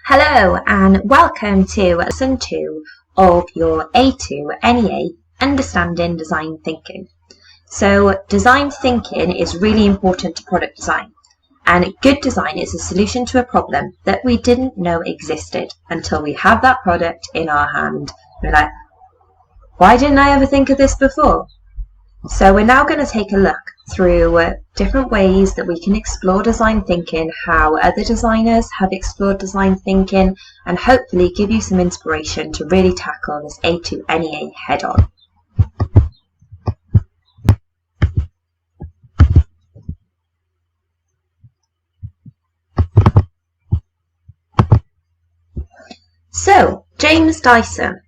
Hello and welcome to lesson 2 of your A2 NEA Understanding Design Thinking. So design thinking is really important to product design, and good design is a solution to a problem that we didn't know existed until we have that product in our hand. We're like, why didn't I ever think of this before? So we're now going to take a look through different ways that we can explore design thinking, how other designers have explored design thinking, and hopefully give you some inspiration to really tackle this A2 NEA head on. So, James Dyson.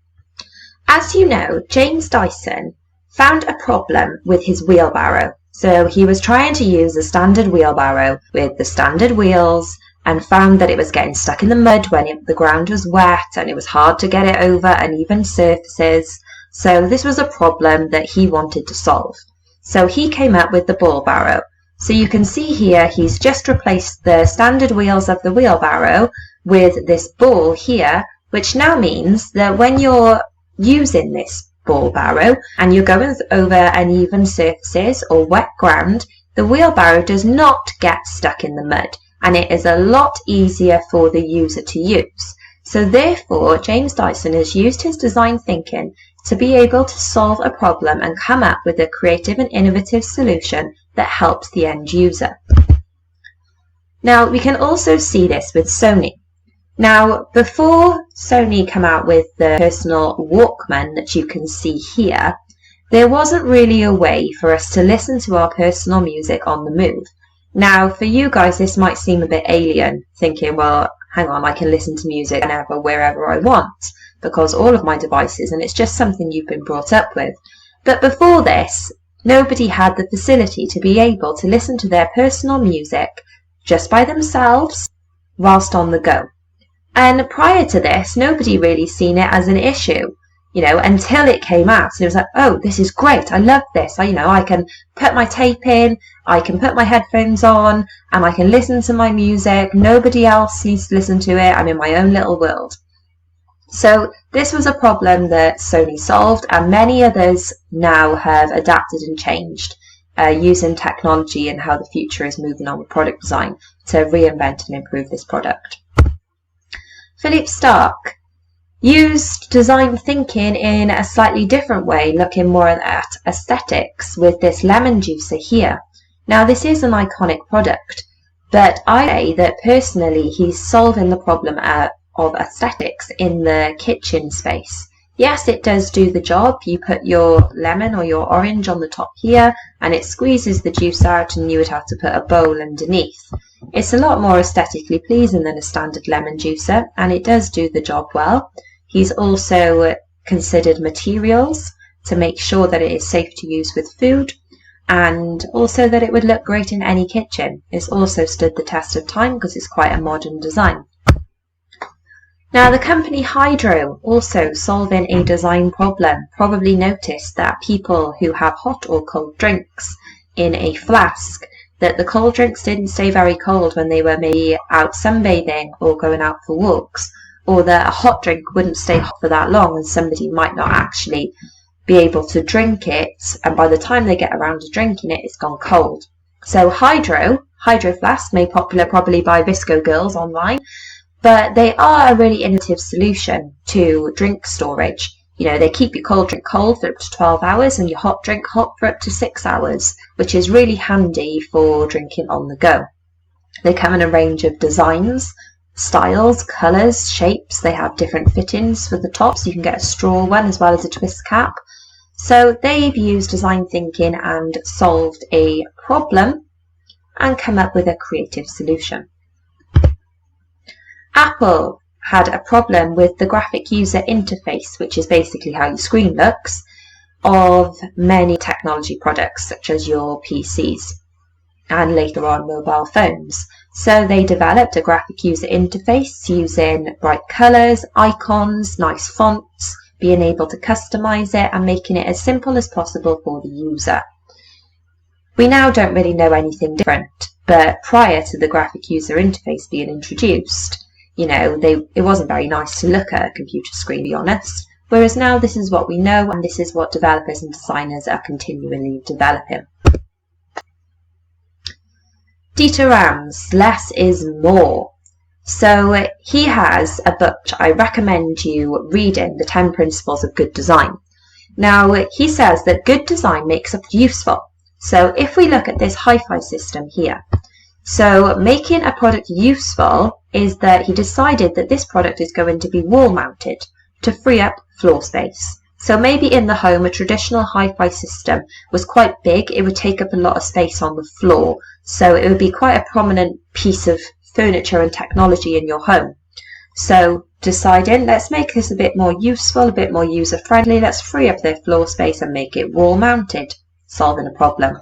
As you know, James Dyson found a problem with his wheelbarrow. So he was trying to use a standard wheelbarrow with the standard wheels and found that it was getting stuck in the mud when the ground was wet and it was hard to get it over uneven surfaces. So this was a problem that he wanted to solve. So he came up with the ball barrow. So you can see here he's just replaced the standard wheels of the wheelbarrow with this ball here, which now means that when you're using this ball barrow and you're going over uneven surfaces or wet ground, the wheelbarrow does not get stuck in the mud, and it is a lot easier for the user to use. So therefore, James Dyson has used his design thinking to be able to solve a problem and come up with a creative and innovative solution that helps the end user. Now, we can also see this with Sony. Now, before Sony came out with the personal Walkman that you can see here, there wasn't really a way for us to listen to our personal music on the move. Now, for you guys, this might seem a bit alien, thinking, well, hang on, I can listen to music whenever, wherever I want, because all of my devices, and it's just something you've been brought up with. But before this, nobody had the facility to be able to listen to their personal music just by themselves whilst on the go. And prior to this, nobody really seen it as an issue, until it came out. And it was like, oh, this is great. I love this. I can put my tape in, I can put my headphones on, and I can listen to my music. Nobody else needs to listen to it. I'm in my own little world. So this was a problem that Sony solved, and many others now have adapted and changed using technology and how the future is moving on with product design to reinvent and improve this product. Philip Stark used design thinking in a slightly different way, looking more at aesthetics with this lemon juicer here. Now, this is an iconic product, but I say that personally he's solving the problem of aesthetics in the kitchen space. Yes, it does do the job. You put your lemon or your orange on the top here and it squeezes the juice out, and you would have to put a bowl underneath. It's a lot more aesthetically pleasing than a standard lemon juicer, and it does do the job well. He's also considered materials to make sure that it is safe to use with food, and also that it would look great in any kitchen. It's also stood the test of time because it's quite a modern design. Now, the company Hydro, also solving a design problem, probably noticed that people who have hot or cold drinks in a flask, that the cold drinks didn't stay very cold when they were maybe out sunbathing or going out for walks, or that a hot drink wouldn't stay hot for that long and somebody might not actually be able to drink it, and by the time they get around to drinking it, it's gone cold. So Hydro flasks, made popular probably by Visco girls online, but they are a really innovative solution to drink storage. They keep your cold drink cold for up to 12 hours and your hot drink hot for up to 6 hours, which is really handy for drinking on the go. They come in a range of designs, styles, colours, shapes. They have different fittings for the top, so you can get a straw one as well as a twist cap. So they've used design thinking and solved a problem and come up with a creative solution. Apple had a problem with the graphic user interface, which is basically how your screen looks, of many technology products such as your PCs and later on mobile phones. So they developed a graphic user interface using bright colours, icons, nice fonts, being able to customize it and making it as simple as possible for the user. We now don't really know anything different, but prior to the graphic user interface being introduced, it wasn't very nice to look at a computer screen, to be honest. Whereas now this is what we know, and this is what developers and designers are continually developing. Dieter Rams, less is more. So he has a book I recommend you reading, The 10 Principles of Good Design. Now he says that good design makes us useful. So if we look at this hi-fi system here, so making a product useful is that he decided that this product is going to be wall mounted to free up floor space. So maybe in the home a traditional hi-fi system was quite big, it would take up a lot of space on the floor, so it would be quite a prominent piece of furniture and technology in your home. So deciding, let's make this a bit more useful, a bit more user friendly, let's free up their floor space and make it wall mounted, solving a problem.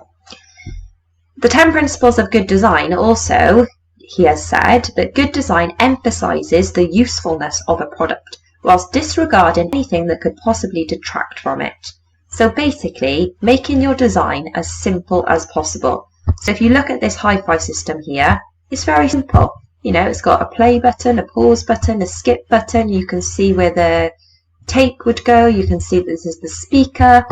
The 10 Principles of Good Design also, he has said that good design emphasises the usefulness of a product whilst disregarding anything that could possibly detract from it. So basically making your design as simple as possible. So if you look at this hi-fi system here, it's very simple. It's got a play button, a pause button, a skip button. You can see where the tape would go. You can see this is the speaker.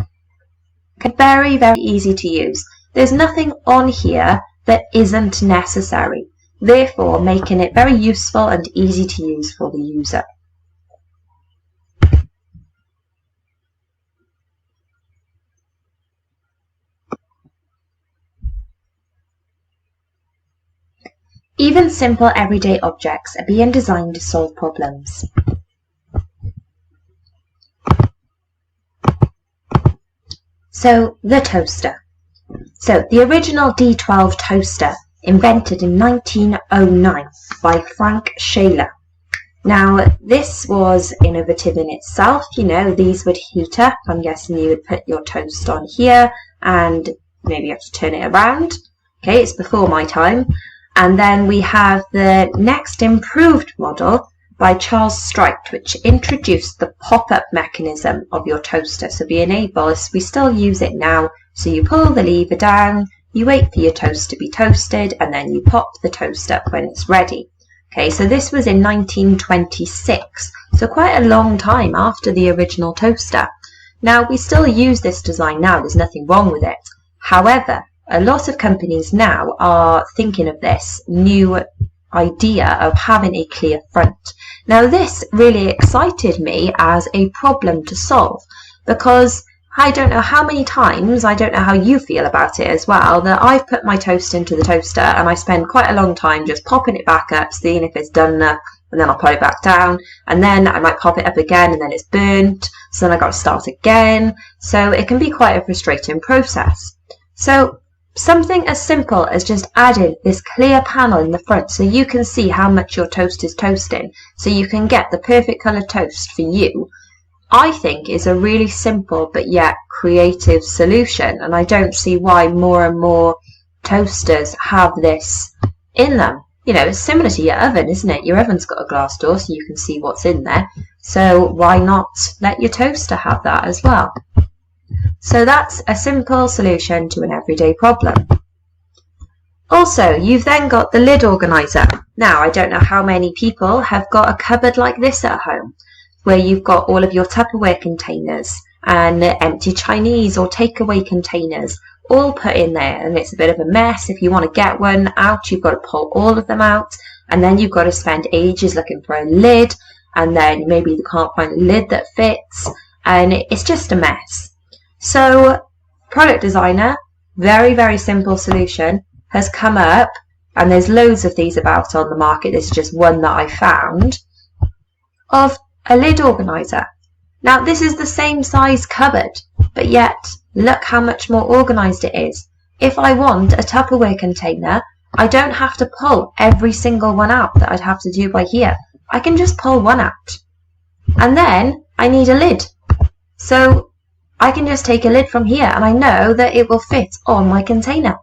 Very, very easy to use. There's nothing on here that isn't necessary. Therefore, making it very useful and easy to use for the user. Even simple everyday objects are being designed to solve problems. So, the toaster. So, the original D12 toaster, invented in 1909 by Frank Shaler. Now, this was innovative in itself. These would heat up. I'm guessing you would put your toast on here and maybe you have to turn it around. Okay, it's before my time. And then we have the next improved model by Charles Strite, which introduced the pop-up mechanism of your toaster. So being able, we still use it now. So you pull the lever down, you wait for your toast to be toasted, and then you pop the toast up when it's ready. Okay, so this was in 1926, so quite a long time after the original toaster. Now, we still use this design now, there's nothing wrong with it. However, a lot of companies now are thinking of this new idea of having a clear front. Now, this really excited me as a problem to solve, because I don't know how many times, I don't know how you feel about it as well, that I've put my toast into the toaster and I spend quite a long time just popping it back up, seeing if it's done enough, and then I'll put it back down, and then I might pop it up again and then it's burnt, so then I've got to start again. So it can be quite a frustrating process. So something as simple as just adding this clear panel in the front so you can see how much your toast is toasting, so you can get the perfect colour toast for you, I think is a really simple but yet creative solution, and I don't see why more and more toasters have this in them. It's similar to your oven, isn't it? Your oven's got a glass door so you can see what's in there, so why not let your toaster have that as well? So that's a simple solution to an everyday problem. Also, you've then got the lid organiser. Now, I don't know how many people have got a cupboard like this at home, where you've got all of your Tupperware containers and empty Chinese or takeaway containers all put in there, and it's a bit of a mess. If you want to get one out, you've got to pull all of them out, and then you've got to spend ages looking for a lid, and then maybe you can't find a lid that fits, and it's just a mess. So product designer, very, very simple solution, has come up, and there's loads of these about on the market. This is just one that I found, of a lid organiser. Now, this is the same size cupboard, but yet look how much more organised it is. If I want a Tupperware container, I don't have to pull every single one out that I'd have to do by here. I can just pull one out. And then I need a lid. So I can just take a lid from here and I know that it will fit on my container.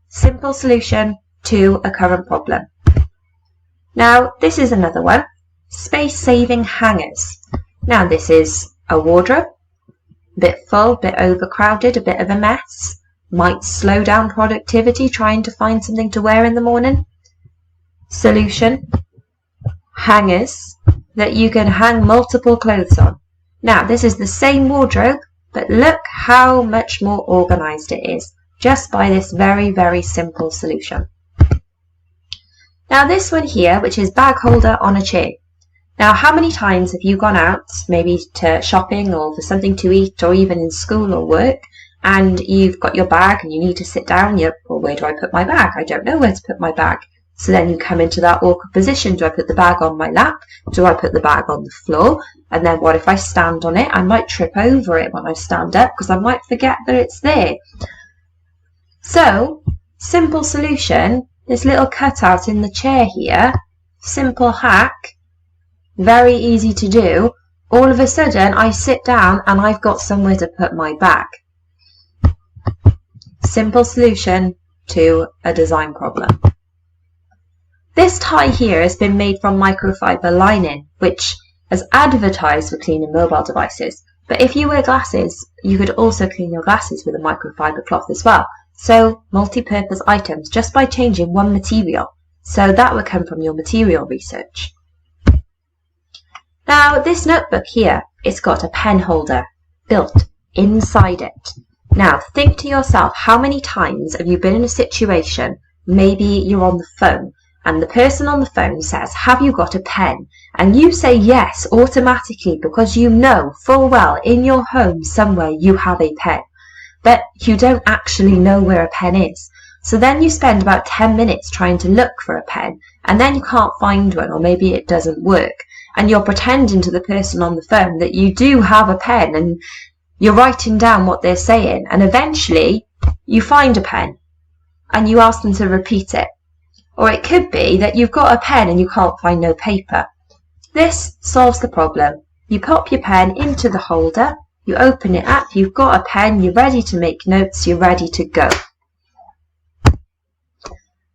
Simple solution to a current problem. Now, this is another one. Space-saving hangers. Now, this is a wardrobe. A bit full, a bit overcrowded, a bit of a mess. Might slow down productivity trying to find something to wear in the morning. Solution. hangers that you can hang multiple clothes on. Now, this is the same wardrobe, but look how much more organized it is just by this very, very simple solution. Now, this one here, which is bag holder on a chair. Now, how many times have you gone out, maybe to shopping or for something to eat or even in school or work, and you've got your bag and you need to sit down, well, where do I put my bag? I don't know where to put my bag. So then you come into that awkward position. Do I put the bag on my lap? Do I put the bag on the floor? And then what if I stand on it? I might trip over it when I stand up because I might forget that it's there. So, simple solution, this little cutout in the chair here, simple hack, very easy to do. All of a sudden I sit down and I've got somewhere to put my bag. Simple solution to a design problem. This tie here has been made from microfiber lining, which is advertised for cleaning mobile devices. But if you wear glasses, you could also clean your glasses with a microfiber cloth as well. So multi-purpose items just by changing one material. So that would come from your material research. Now this notebook here, it's got a pen holder built inside it. Now think to yourself, how many times have you been in a situation, maybe you're on the phone, and the person on the phone says, have you got a pen? And you say yes automatically because you know full well in your home somewhere you have a pen, but you don't actually know where a pen is. So then you spend about 10 minutes trying to look for a pen, and then you can't find one, or maybe it doesn't work, and you're pretending to the person on the phone that you do have a pen and you're writing down what they're saying, and eventually you find a pen and you ask them to repeat it. Or it could be that you've got a pen and you can't find no paper. This solves the problem. You pop your pen into the holder, you open it up, you've got a pen, you're ready to make notes, you're ready to go.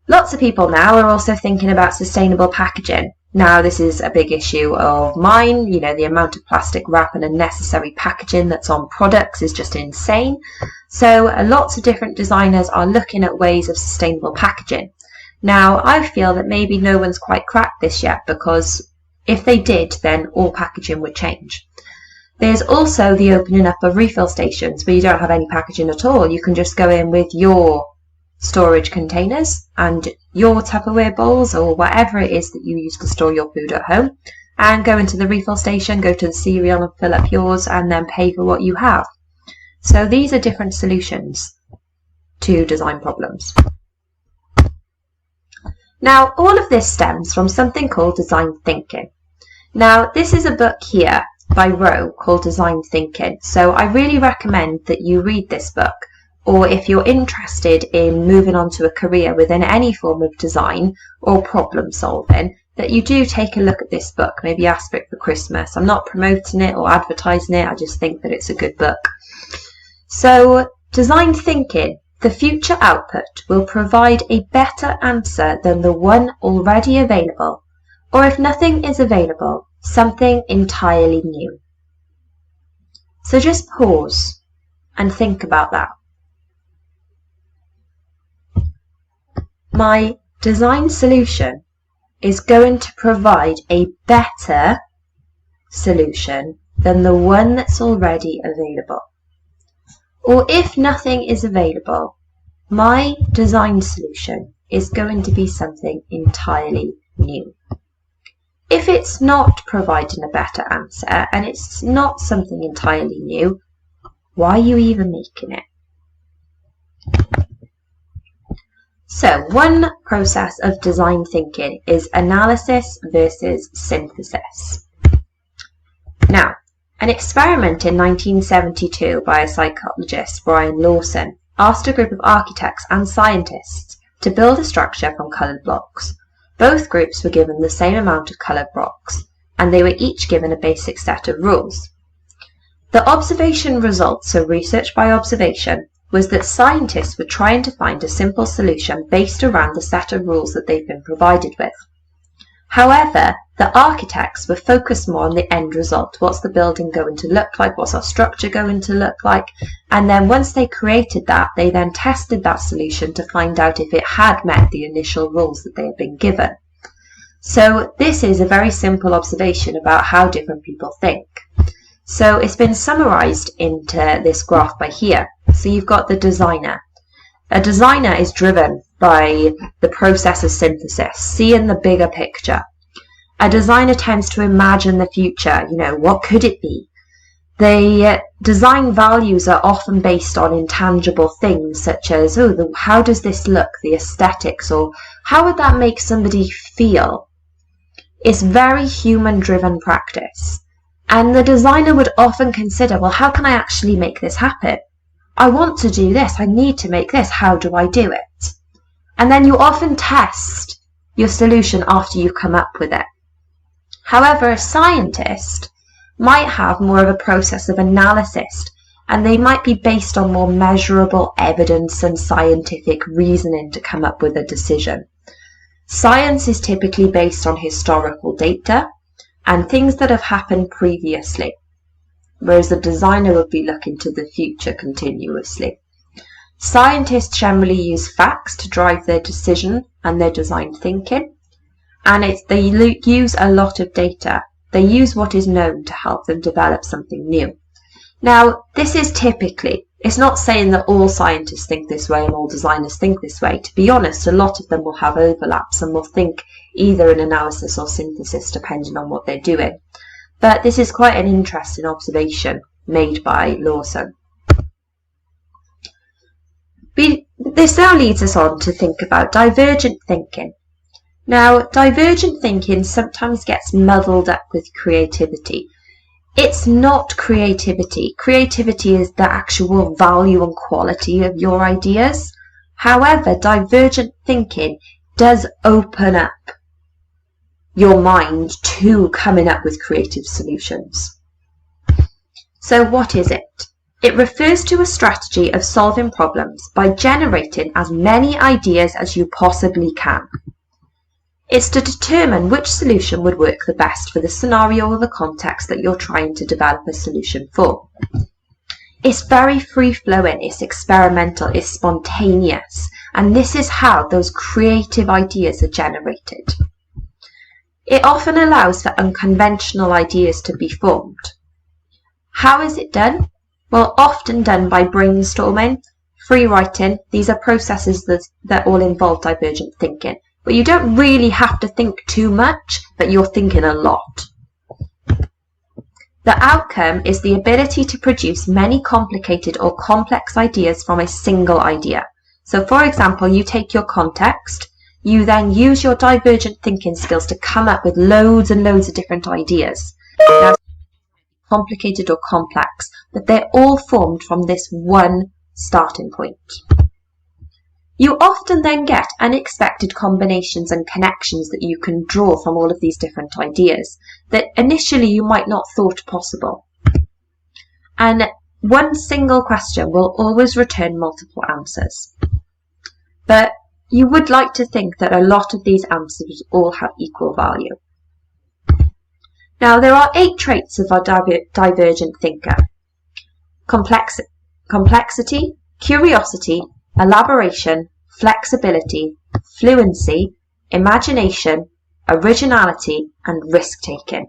Lots of people now are also thinking about sustainable packaging. Now this is a big issue of mine, the amount of plastic wrap and unnecessary packaging that's on products is just insane. So lots of different designers are looking at ways of sustainable packaging. Now I feel that maybe no one's quite cracked this yet, because if they did, then all packaging would change. There's also the opening up of refill stations where you don't have any packaging at all. You can just go in with your storage containers and your Tupperware bowls or whatever it is that you use to store your food at home, and go into the refill station, go to the cereal and fill up yours, and then pay for what you have. So these are different solutions to design problems. Now all of this stems from something called design thinking. Now this is a book here by Rowe called Design Thinking, so I really recommend that you read this book. Or if you're interested in moving on to a career within any form of design or problem solving, that you do take a look at this book, maybe ask for it for Christmas. I'm not promoting it or advertising it, I just think that it's a good book. So, design thinking, the future output will provide a better answer than the one already available, or if nothing is available, something entirely new. So just pause and think about that. My design solution is going to provide a better solution than the one that's already available. Or if nothing is available, my design solution is going to be something entirely new. If it's not providing a better answer and it's not something entirely new, why are you even making it? So one process of design thinking is analysis versus synthesis. Now, an experiment in 1972 by a psychologist, Brian Lawson, asked a group of architects and scientists to build a structure from coloured blocks. Both groups were given the same amount of coloured blocks, and they were each given a basic set of rules. The observation results, so research by observation, was that scientists were trying to find a simple solution based around the set of rules that they've been provided with. However, the architects were focused more on the end result. What's the building going to look like? What's our structure going to look like? And then once they created that, they then tested that solution to find out if it had met the initial rules that they had been given. So this is a very simple observation about how different people think. So it's been summarized into this graph by here. So you've got the designer. A designer is driven by the process of synthesis, seeing the bigger picture. A designer tends to imagine the future, what could it be? The design values are often based on intangible things such as, how does this look, the aesthetics, or how would that make somebody feel? It's very human-driven practice. And the designer would often consider, well, how can I actually make this happen? I want to do this, I need to make this, how do I do it? And then you often test your solution after you've come up with it. However, a scientist might have more of a process of analysis, and they might be based on more measurable evidence and scientific reasoning to come up with a decision. Science is typically based on historical data and things that have happened previously, whereas the designer would be looking to the future continuously. Scientists generally use facts to drive their decision and their design thinking, and they use a lot of data. They use what is known to help them develop something new. Now, this is typically, it's not saying that all scientists think this way and all designers think this way. To be honest, a lot of them will have overlaps and will think either in analysis or synthesis depending on what they're doing. But this is quite an interesting observation made by Lawson. This now leads us on to think about divergent thinking. Now, divergent thinking sometimes gets muddled up with creativity. It's not creativity. Creativity is the actual value and quality of your ideas. However, divergent thinking does open up your mind to coming up with creative solutions. So what is it? It refers to a strategy of solving problems by generating as many ideas as you possibly can. It's to determine which solution would work the best for the scenario or the context that you're trying to develop a solution for. It's very free-flowing, it's experimental, it's spontaneous, and this is how those creative ideas are generated. It often allows for unconventional ideas to be formed. How is it done? Well, often done by brainstorming, free writing. These are processes that all involve divergent thinking. But you don't really have to think too much, but you're thinking a lot. The outcome is the ability to produce many complicated or complex ideas from a single idea. So for example, you take your context, you then use your divergent thinking skills to come up with loads and loads of different ideas. Now, complicated or complex, but they're all formed from this one starting point. You often then get unexpected combinations and connections that you can draw from all of these different ideas that initially you might not thought possible. And one single question will always return multiple answers. But you would like to think that a lot of these answers all have equal value. Now, there are 8 traits of a divergent thinker: complexity, curiosity, elaboration, flexibility, fluency, imagination, originality, and risk-taking.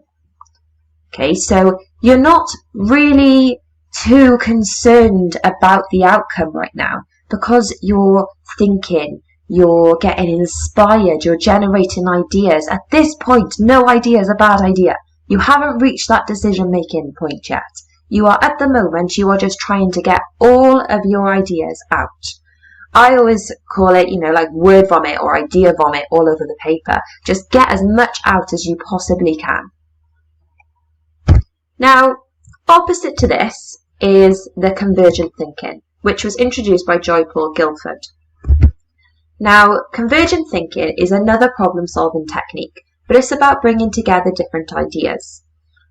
Okay, so you're not really too concerned about the outcome right now because you're thinking, you're getting inspired, you're generating ideas. At this point, no idea is a bad idea. You haven't reached that decision-making point yet. You are at the moment, you are just trying to get all of your ideas out. I always call it, like word vomit or idea vomit all over the paper. Just get as much out as you possibly can. Now, opposite to this is the convergent thinking, which was introduced by Joy Paul Guilford. Now, convergent thinking is another problem-solving technique, but it's about bringing together different ideas.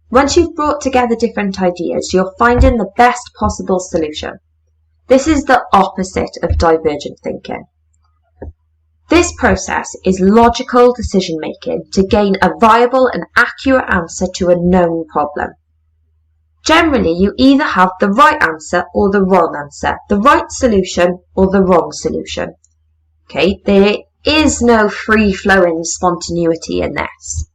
Once you've brought together different ideas, you're finding the best possible solution. This is the opposite of divergent thinking. This process is logical decision-making to gain a viable and accurate answer to a known problem. Generally, you either have the right answer or the wrong answer, the right solution or the wrong solution. Okay, there is no free-flowing spontaneity in this.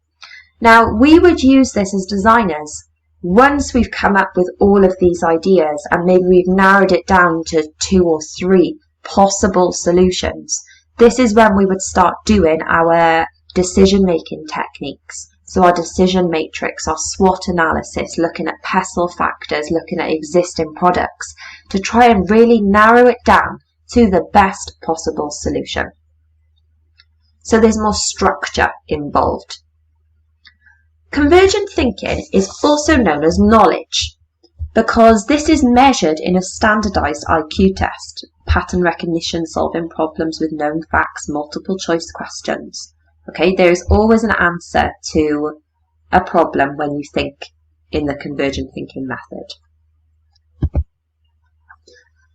Now, we would use this as designers once we've come up with all of these ideas and maybe we've narrowed it down to 2 or 3 possible solutions. This is when we would start doing our decision-making techniques. So our decision matrix, our SWOT analysis, looking at pestle factors, looking at existing products to try and really narrow it down to the best possible solution. So there's more structure involved. Convergent thinking is also known as knowledge because this is measured in a standardized IQ test, pattern recognition, solving problems with known facts, multiple choice questions. Okay, there is always an answer to a problem when you think in the convergent thinking method.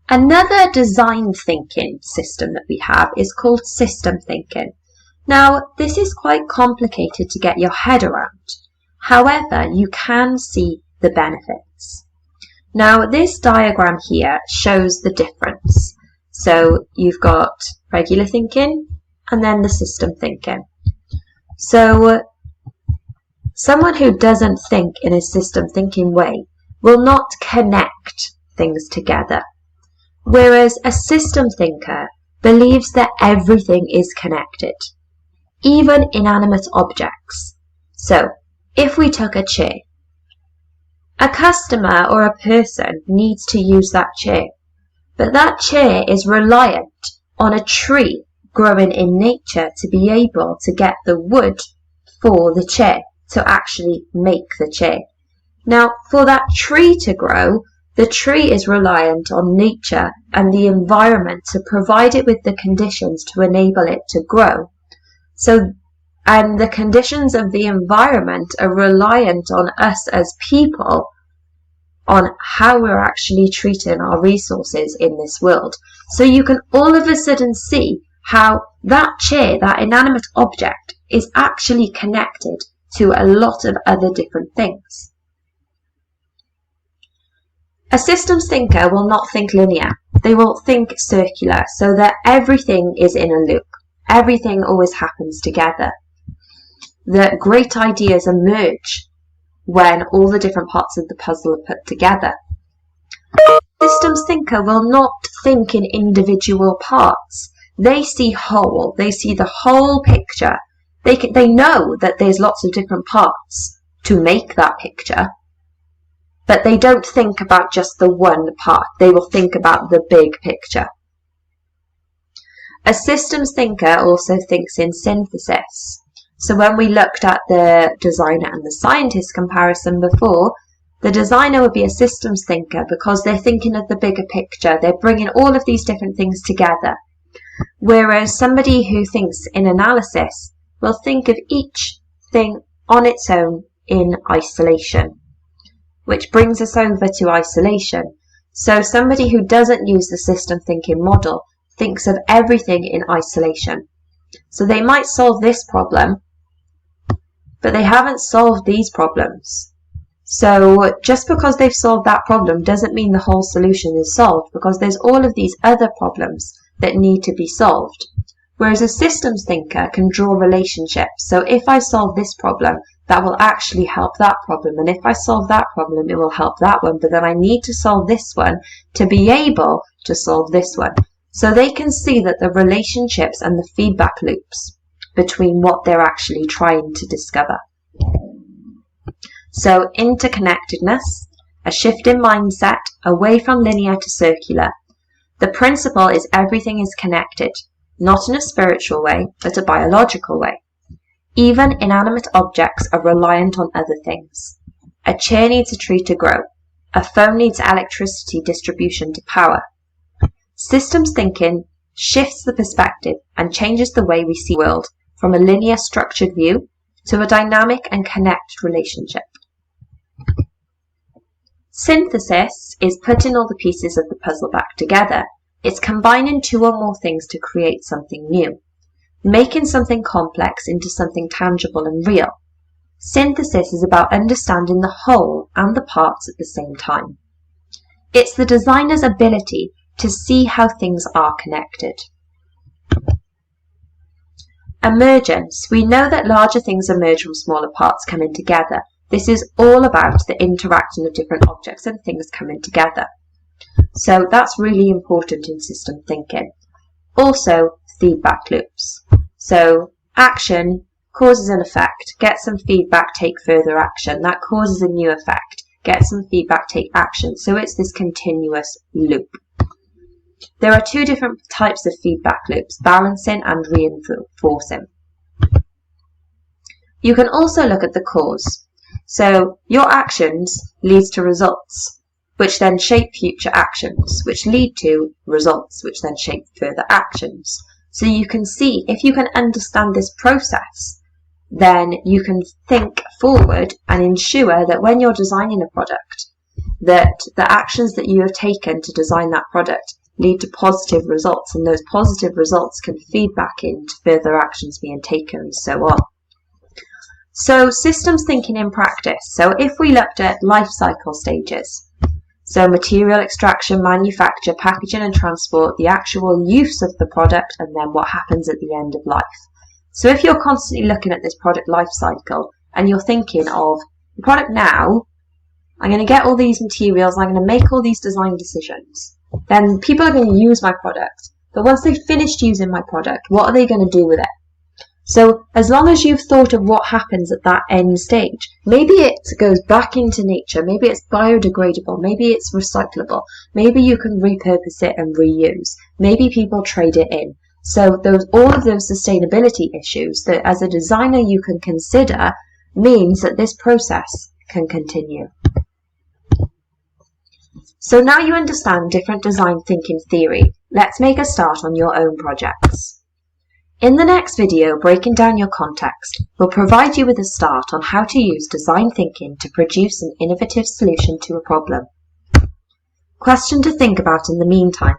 Another design thinking system that we have is called system thinking. Now, this is quite complicated to get your head around. However, you can see the benefits. Now, this diagram here shows the difference. So you've got regular thinking and then the system thinking. So someone who doesn't think in a system thinking way will not connect things together, whereas a system thinker believes that everything is connected, even inanimate objects. So if we took a chair, a customer or a person needs to use that chair, but that chair is reliant on a tree growing in nature to be able to get the wood for the chair to actually make the chair. Now, for that tree to grow, the tree is reliant on nature and the environment to provide it with the conditions to enable it to grow. And the conditions of the environment are reliant on us as people, on how we're actually treating our resources in this world. So you can all of a sudden see how that chair, that inanimate object, is actually connected to a lot of other different things. A systems thinker will not think linear. They will think circular, so that everything is in a loop. Everything always happens together. That great ideas emerge when all the different parts of the puzzle are put together. A systems thinker will not think in individual parts. They see whole. They see the whole picture. They know that there's lots of different parts to make that picture, but they don't think about just the one part. They will think about the big picture. A systems thinker also thinks in synthesis. So when we looked at the designer and the scientist comparison before, the designer would be a systems thinker because they're thinking of the bigger picture. They're bringing all of these different things together. Whereas somebody who thinks in analysis will think of each thing on its own in isolation, which brings us over to isolation. So somebody who doesn't use the system thinking model thinks of everything in isolation. So they might solve this problem, but they haven't solved these problems. So just because they've solved that problem doesn't mean the whole solution is solved, because there's all of these other problems that need to be solved. Whereas a systems thinker can draw relationships. So if I solve this problem, that will actually help that problem. And if I solve that problem, it will help that one. But then I need to solve this one to be able to solve this one. So they can see that the relationships and the feedback loops between what they're actually trying to discover. So interconnectedness, a shift in mindset away from linear to circular. The principle is everything is connected, not in a spiritual way, but a biological way. Even inanimate objects are reliant on other things. A chair needs a tree to grow. A phone needs electricity distribution to power. Systems thinking shifts the perspective and changes the way we see the world from a linear structured view to a dynamic and connected relationship. Synthesis is putting all the pieces of the puzzle back together. It's combining 2 or more things to create something new, making something complex into something tangible and real. Synthesis is about understanding the whole and the parts at the same time. It's the designer's ability to see how things are connected. Emergence. We know that larger things emerge from smaller parts coming together. This is all about the interaction of different objects and things coming together. So that's really important in system thinking. Also, feedback loops. So action causes an effect, get some feedback, take further action. That causes a new effect, get some feedback, take action. So it's this continuous loop. There are two different types of feedback loops, balancing and reinforcing. You can also look at the cause. So your actions leads to results, which then shape future actions, which lead to results, which then shape further actions. So you can see, if you can understand this process, then you can think forward and ensure that when you're designing a product, that the actions that you have taken to design that product lead to positive results, and those positive results can feed back into further actions being taken and so on. So systems thinking in practice. So if we looked at life cycle stages, so material extraction, manufacture, packaging and transport, the actual use of the product, and then what happens at the end of life. So if you're constantly looking at this product life cycle and you're thinking of the product now, I'm going to get all these materials, I'm going to make all these design decisions, then people are going to use my product. But once they've finished using my product, what are they going to do with it? So as long as you've thought of what happens at that end stage, maybe it goes back into nature, maybe it's biodegradable, maybe it's recyclable, maybe you can repurpose it and reuse, maybe people trade it in. So all of those sustainability issues that as a designer you can consider means that this process can continue. So now you understand different design thinking theory. Let's make a start on your own projects. In the next video, breaking down your context, we'll provide you with a start on how to use design thinking to produce an innovative solution to a problem. Question to think about in the meantime.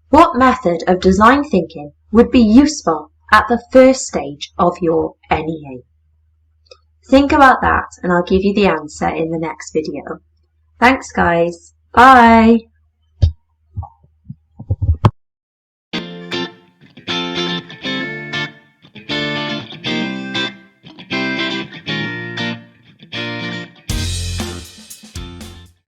What method of design thinking would be useful at the first stage of your NEA? Think about that and I'll give you the answer in the next video. Thanks guys. Bye.